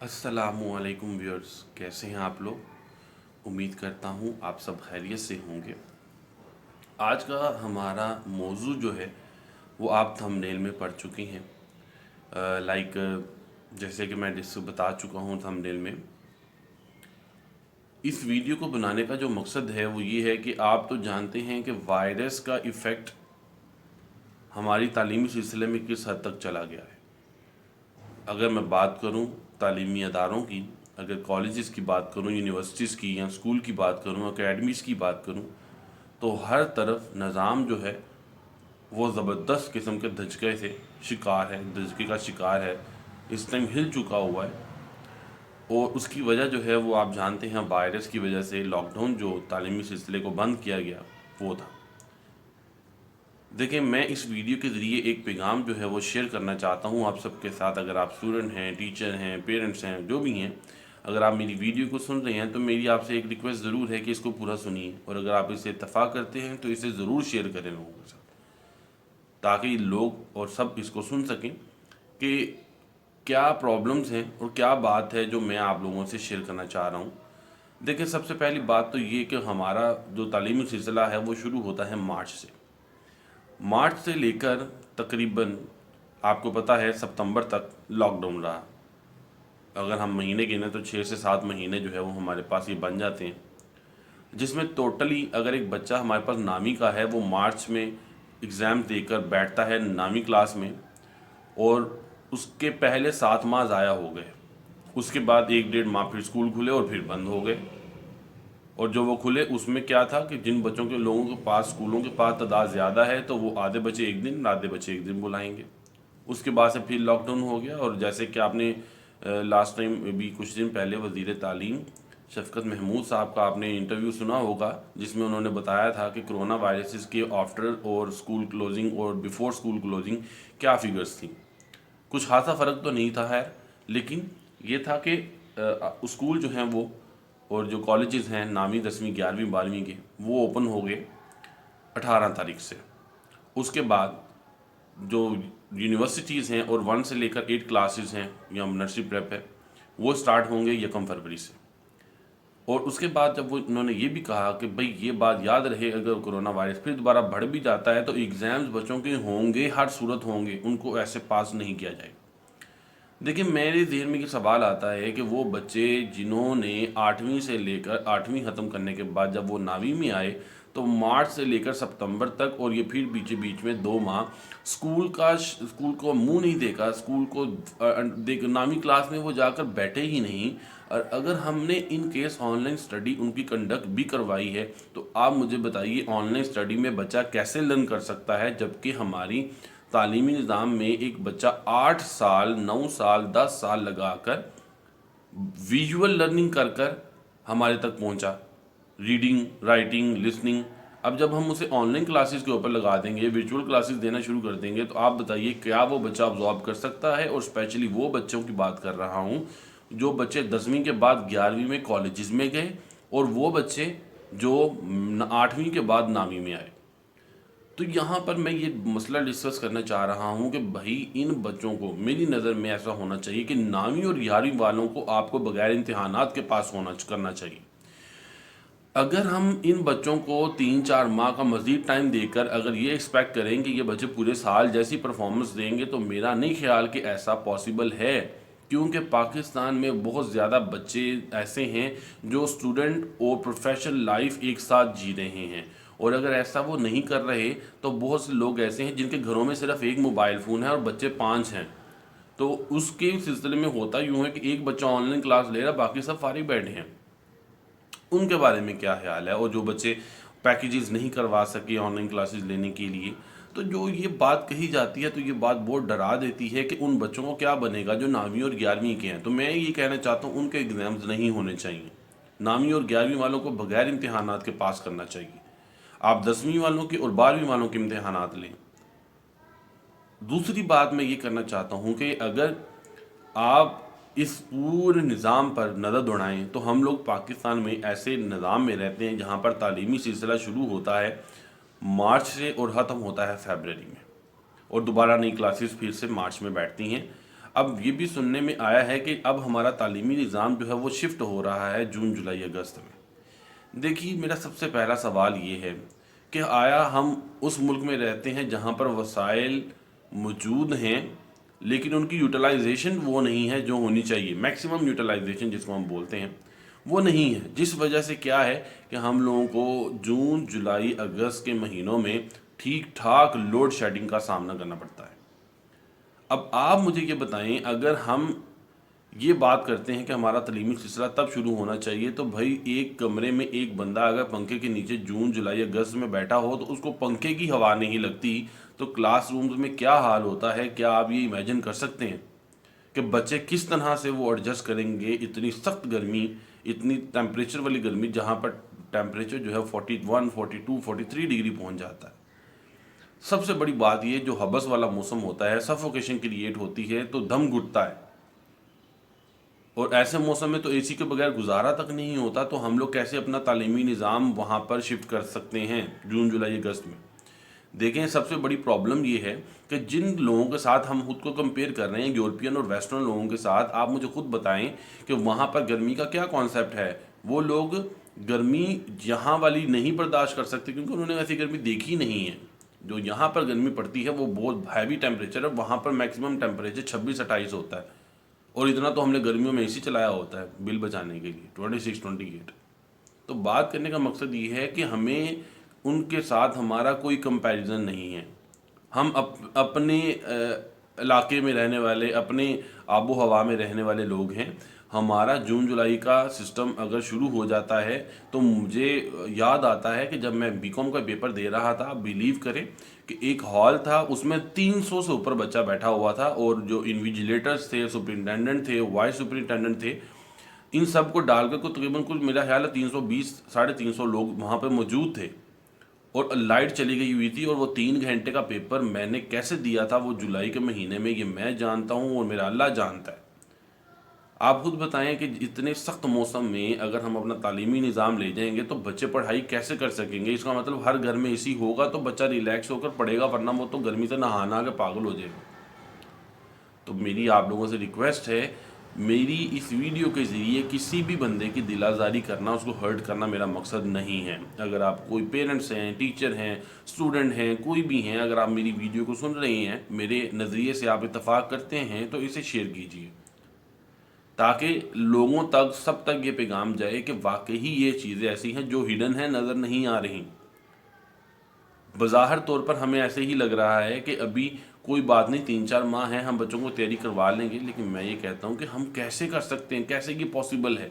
अस्सलामु अलैकुम व्यूअर्स, कैसे हैं आप लोग। उम्मीद करता हूँ आप सब खैरियत से होंगे। आज का हमारा मौजू जो है वो आप थंबनेल में पढ़ चुके हैं। लाइक जैसे कि मैं जिसको बता चुका हूँ थंबनेल में। इस वीडियो को बनाने का जो मकसद है वो ये है कि आप तो जानते हैं कि वायरस का इफ़ेक्ट हमारी तालीमी सिलसिले में किस हद तक चला गया है। अगर मैं बात करूं तालीमी अदारों की, अगर कॉलेजेस की बात करूं, यूनिवर्सिटीज़ की या स्कूल की बात करूं, अकेडमीज़ की बात करूं, तो हर तरफ निज़ाम जो है वो ज़बरदस्त किस्म के धचके से शिकार है, धचके का शिकार है। इस टाइम हिल चुका हुआ है और उसकी वजह जो है वो आप जानते हैं वायरस की वजह से लॉकडाउन जो तालीमी सिलसिले को बंद किया गया वो था। देखिए, मैं इस वीडियो के ज़रिए एक पैगाम जो है वो शेयर करना चाहता हूँ आप सबके साथ। अगर आप स्टूडेंट हैं, टीचर हैं, पेरेंट्स हैं, जो भी हैं, अगर आप मेरी वीडियो को सुन रहे हैं तो मेरी आपसे एक रिक्वेस्ट ज़रूर है कि इसको पूरा सुनिए, और अगर आप इससे इत्तफाक़ करते हैं तो इसे ज़रूर शेयर करें लोगों के साथ, ताकि लोग और सब इसको सुन सकें कि क्या प्रॉब्लम्स हैं और क्या बात है जो मैं आप लोगों से शेयर करना चाह रहा हूँ। देखिए, सबसे पहली बात तो ये कि हमारा जो तालीमी सिलसिला है वो शुरू होता है मार्च से लेकर तकरीबन आपको पता है सितंबर तक लॉकडाउन रहा। अगर हम महीने गिने तो 6 से 7 महीने जो है वो हमारे पास ये बन जाते हैं, जिसमें टोटली अगर एक बच्चा हमारे पास नामी का है वो मार्च में एग्ज़ाम देकर बैठता है नामी क्लास में, और उसके पहले 7 माह ज़ाया हो गए। उसके बाद 1 डेढ़ माह फिर स्कूल खुले और फिर बंद हो गए। और जो वो खुले उसमें क्या था कि जिन बच्चों के लोगों के पास स्कूलों के पास तादाद ज़्यादा है तो वो आधे बच्चे एक दिन, आधे बच्चे एक दिन बुलाएंगे। उसके बाद से फिर लॉकडाउन हो गया। और जैसे कि आपने लास्ट टाइम भी कुछ दिन पहले वज़ीर तालीम शफ़क़त महमूद साहब का आपने इंटरव्यू सुना होगा, जिसमें उन्होंने बताया था कि कोरोना वायरसेस के आफ्टर और स्कूल क्लोजिंग और बिफोर स्कूल क्लोजिंग क्या फिगर्स थी। कुछ खासा फ़र्क तो नहीं था है, लेकिन ये था कि स्कूल जो हैं वो और जो कॉलेजेस हैं नामी 10वीं 11वीं 12वीं के वो ओपन हो गए 18 तारीख से। उसके बाद जो यूनिवर्सिटीज़ हैं और 1 से लेकर 8 क्लासेस हैं या नर्सरी प्रेप है वो स्टार्ट होंगे 1 फरवरी से। और उसके बाद जब वो उन्होंने ये भी कहा कि भाई ये बात याद रहे, अगर कोरोना वायरस फिर दोबारा बढ़ भी जाता है तो एग्ज़ाम्स बच्चों के होंगे, हर सूरत होंगे, उनको ऐसे पास नहीं किया जाएगा। देखिए, मेरे ज़हन में ये सवाल आता है कि वो बच्चे जिन्होंने 8वीं से लेकर 8वीं ख़त्म करने के बाद जब वो 9वीं में आए तो मार्च से लेकर सितंबर तक, और ये फिर बीच में 2 माह स्कूल को मुंह नहीं देखा, स्कूल को देख 9वीं क्लास में वो जाकर बैठे ही नहीं। और अगर हमने इन केस ऑनलाइन स्टडी उनकी कंडक्ट भी करवाई है तो आप मुझे बताइए ऑनलाइन स्टडी में बच्चा कैसे लर्न कर सकता है, जबकि हमारी तालीमी निज़ाम में एक बच्चा 8 साल 9 साल 10 साल लगाकर विजुअल लर्निंग कर कर हमारे तक पहुंचा, रीडिंग, राइटिंग, लिसनिंग। अब जब हम उसे ऑनलाइन क्लासेस के ऊपर लगा देंगे, विजुअल क्लासेस देना शुरू कर देंगे, तो आप बताइए क्या वो बच्चा अब्जॉर्ब कर सकता है। और स्पेशली वो बच्चों की बात कर रहा हूँ जो बच्चे 10वीं के बाद 11वीं में कॉलेजेस में गए, और वो बच्चे जो 8वीं के बाद 9वीं में आए। तो यहाँ पर मैं ये मसला डिस्कस करना चाह रहा हूँ कि भाई इन बच्चों को, मेरी नज़र में ऐसा होना चाहिए कि 9वीं और 11वीं वालों को आपको बगैर इम्तिहानात के पास होना करना चाहिए। अगर हम इन बच्चों को 3-4 माह का मज़ीद टाइम देकर अगर ये एक्सपेक्ट करें कि ये बच्चे पूरे साल जैसी परफॉर्मेंस देंगे, तो मेरा नहीं ख्याल कि ऐसा पॉसिबल है। क्योंकि पाकिस्तान में बहुत ज़्यादा बच्चे ऐसे हैं जो स्टूडेंट और प्रोफेशनल लाइफ एक साथ जी रहे हैं, और अगर ऐसा वो नहीं कर रहे तो बहुत से लोग ऐसे हैं जिनके घरों में सिर्फ एक मोबाइल फ़ोन है और बच्चे 5 हैं। तो उसके सिलसिले में होता यूँ है कि एक बच्चा ऑनलाइन क्लास ले रहा, बाकी सब फारिग बैठे हैं। उनके बारे में क्या ख्याल है। और जो बच्चे पैकेजेस नहीं करवा सके ऑनलाइन क्लासेस लेने के लिए, तो जो ये बात कही जाती है तो ये बात बहुत डरा देती है कि उन बच्चों को क्या बनेगा जो 9वीं और 11वीं के हैं। तो मैं ये कहना चाहता हूँ उनके एग्ज़ाम्स नहीं होने चाहिए। 9वीं और 11वीं वालों को बगैर इम्तिहानात के पास करना चाहिए। आप 10वीं वालों के और 12वीं वालों के इम्तिहानात लें। दूसरी बात मैं ये करना चाहता हूँ कि अगर आप इस पूरे निज़ाम पर नज़र दौड़ाएं तो हम लोग पाकिस्तान में ऐसे निज़ाम में रहते हैं जहाँ पर तालीमी सिलसिला शुरू होता है मार्च से और ख़त्म होता है फरवरी में, और दोबारा नई क्लासेस फिर से मार्च में बैठती हैं। اب یہ بھی سننے میں آیا ہے کہ اب ہمارا تعلیمی نظام جو ہے وہ شفٹ ہو رہا ہے جون جولائی اگست میں۔ دیکھیے میرا سب سے پہلا سوال یہ ہے کہ آیا ہم اس ملک میں رہتے ہیں جہاں پر وسائل موجود ہیں لیکن ان کی یوٹیلائزیشن وہ نہیں ہے جو ہونی چاہیے، میکسیمم یوٹیلائزیشن جس کو ہم بولتے ہیں وہ نہیں ہے، جس وجہ سے کیا ہے کہ ہم لوگوں کو جون جولائی اگست کے مہینوں میں ٹھیک ٹھاک لوڈ شیڈنگ کا سامنا کرنا پڑتا ہے۔ اب آپ مجھے یہ بتائیں، اگر ہم یہ بات کرتے ہیں کہ ہمارا تعلیمی سلسلہ تب شروع ہونا چاہیے، تو بھائی ایک کمرے میں ایک بندہ اگر پنکھے کے نیچے جون جولائی اگست میں بیٹھا ہو تو اس کو پنکھے کی ہوا نہیں لگتی تو کلاس رومز میں کیا حال ہوتا ہے؟ کیا آپ یہ امیجن کر سکتے ہیں کہ بچے کس طرح سے وہ ایڈجسٹ کریں گے اتنی سخت گرمی، اتنی ٹیمپریچر والی گرمی جہاں پر ٹیمپریچر جو ہے 41 42 43 ڈگری پہنچ جاتا ہے۔ سب سے بڑی بات یہ جو حبس والا موسم ہوتا ہے، سفوکیشن کریٹ ہوتی ہے تو دم گھٹتا ہے، اور ایسے موسم میں تو اے سی کے بغیر گزارا تک نہیں ہوتا، تو ہم لوگ کیسے اپنا تعلیمی نظام وہاں پر شفٹ کر سکتے ہیں جون جولائی اگست میں؟ دیکھیں سب سے بڑی پرابلم یہ ہے کہ جن لوگوں کے ساتھ ہم خود کو کمپیئر کر رہے ہیں یورپین اور ویسٹرن لوگوں کے ساتھ، آپ مجھے خود بتائیں کہ وہاں پر گرمی کا کیا کانسیپٹ ہے۔ وہ لوگ گرمی یہاں والی نہیں برداشت کر سکتے کیونکہ انہوں نے ایسی گرمی دیکھی نہیں ہے۔ جو یہاں پر گرمی پڑتی ہے وہ بہت ہیوی ٹیمپریچر ہے، وہاں پر میکسیمم ٹیمپریچر 26-28 ہوتا ہے، اور اتنا تو ہم نے گرمیوں میں اے سی چلایا ہوتا ہے بل بچانے کے لیے 26-28۔ تو بات کرنے کا مقصد یہ ہے کہ ہمیں ان کے ساتھ ہمارا کوئی کمپیریزن نہیں ہے۔ ہم اپنے علاقے میں رہنے والے، اپنے آب و ہوا میں رہنے والے لوگ ہیں۔ ہمارا جون جولائی کا سسٹم اگر شروع ہو جاتا ہے تو مجھے یاد آتا ہے کہ جب میں بی کام کا پیپر دے رہا تھا، آپ بلیو کریں کہ ایک ہال تھا، اس میں 300 سے اوپر بچہ بیٹھا ہوا تھا، اور جو انویجیلیٹرز تھے، سپرنٹینڈنٹ تھے، وائس سپرنٹینڈنٹ تھے، ان سب کو ڈال کر تقریباً کچھ میرا خیال ہے 320 350 لوگ وہاں پہ موجود تھے، اور لائٹ چلی گئی ہوئی تھی، اور وہ 3 گھنٹے کا پیپر میں نے کیسے دیا تھا وہ جولائی کے مہینے میں، یہ میں جانتا ہوں اور میرا اللہ جانتا ہے۔ آپ خود بتائیں کہ اتنے سخت موسم میں اگر ہم اپنا تعلیمی نظام لے جائیں گے تو بچے پڑھائی کیسے کر سکیں گے؟ اس کا مطلب ہر گھر میں اے سی ہوگا تو بچہ ریلیکس ہو کر پڑھے گا، ورنہ وہ تو گرمی سے نہانا کے پاگل ہو جائے گا۔ تو میری آپ لوگوں سے ریکویسٹ ہے، میری اس ویڈیو کے ذریعے کسی بھی بندے کی دل آزاری کرنا، اس کو ہرٹ کرنا میرا مقصد نہیں ہے۔ اگر آپ کوئی پیرنٹس ہیں، ٹیچر ہیں، اسٹوڈنٹ ہیں، کوئی بھی ہیں، اگر آپ میری ویڈیو کو سن رہے ہیں، میرے نظریے سے آپ اتفاق کرتے ہیں تو اسے شیئر کیجیے، تاکہ لوگوں تک، سب تک یہ پیغام جائے کہ واقعی یہ چیزیں ایسی ہیں جو ہڈن ہیں، نظر نہیں آ رہی۔ بظاہر طور پر ہمیں ایسے ہی لگ رہا ہے کہ ابھی کوئی بات نہیں، 3-4 ماہ ہیں، ہم بچوں کو تیاری کروا لیں گے، لیکن میں یہ کہتا ہوں کہ ہم کیسے کر سکتے ہیں؟ کیسے یہ پاسبل ہے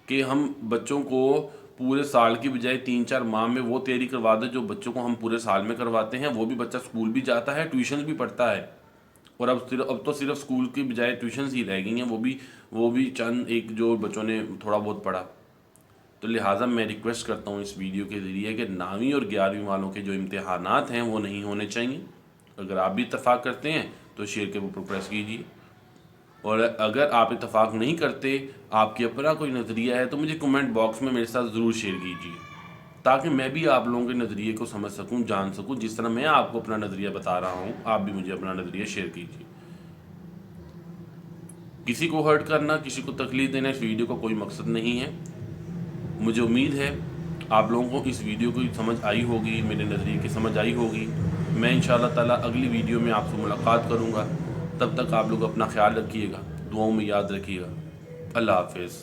کہ ہم بچوں کو پورے سال کی بجائے 3-4 ماہ میں وہ تیاری کروا دیں جو بچوں کو ہم پورے سال میں کرواتے ہیں؟ وہ بھی بچہ اسکول بھی جاتا ہے، ٹیوشنز بھی پڑھتا ہے، اور اب تو صرف اسکول کی بجائے ٹیوشنز ہی رہ گئی ہیں، وہ بھی چند ایک جو بچوں نے تھوڑا بہت پڑھا۔ تو لہٰذا میں ریکویسٹ کرتا ہوں اس ویڈیو کے ذریعے کہ 9ویں اور 11ویں والوں کے جو امتحانات ہیں وہ نہیں ہونے چاہیے۔ اگر آپ بھی اتفاق کرتے ہیں تو شیئر کے اوپر پریس کیجیے، اور اگر آپ اتفاق نہیں کرتے، آپ کی اپنا کوئی نظریہ ہے تو مجھے کمنٹ باکس میں میرے ساتھ ضرور شیئر کیجیے، تاکہ میں بھی آپ لوگوں کے نظریے کو سمجھ سکوں، جان سکوں۔ جس طرح میں آپ کو اپنا نظریہ بتا رہا ہوں، آپ بھی مجھے اپنا نظریہ شیئر کیجیے۔ کسی کو ہرٹ کرنا، کسی کو تکلیف دینا اس ویڈیو کا کوئی مقصد نہیں ہے۔ مجھے امید ہے آپ لوگوں کو اس ویڈیو کی سمجھ آئی ہوگی، میرے نظریے کی سمجھ آئی ہوگی۔ میں انشاءاللہ تعالیٰ اگلی ویڈیو میں آپ سے ملاقات کروں گا۔ تب تک آپ لوگ اپنا خیال رکھیے گا، دعاؤں میں یاد رکھیے گا۔ اللہ حافظ۔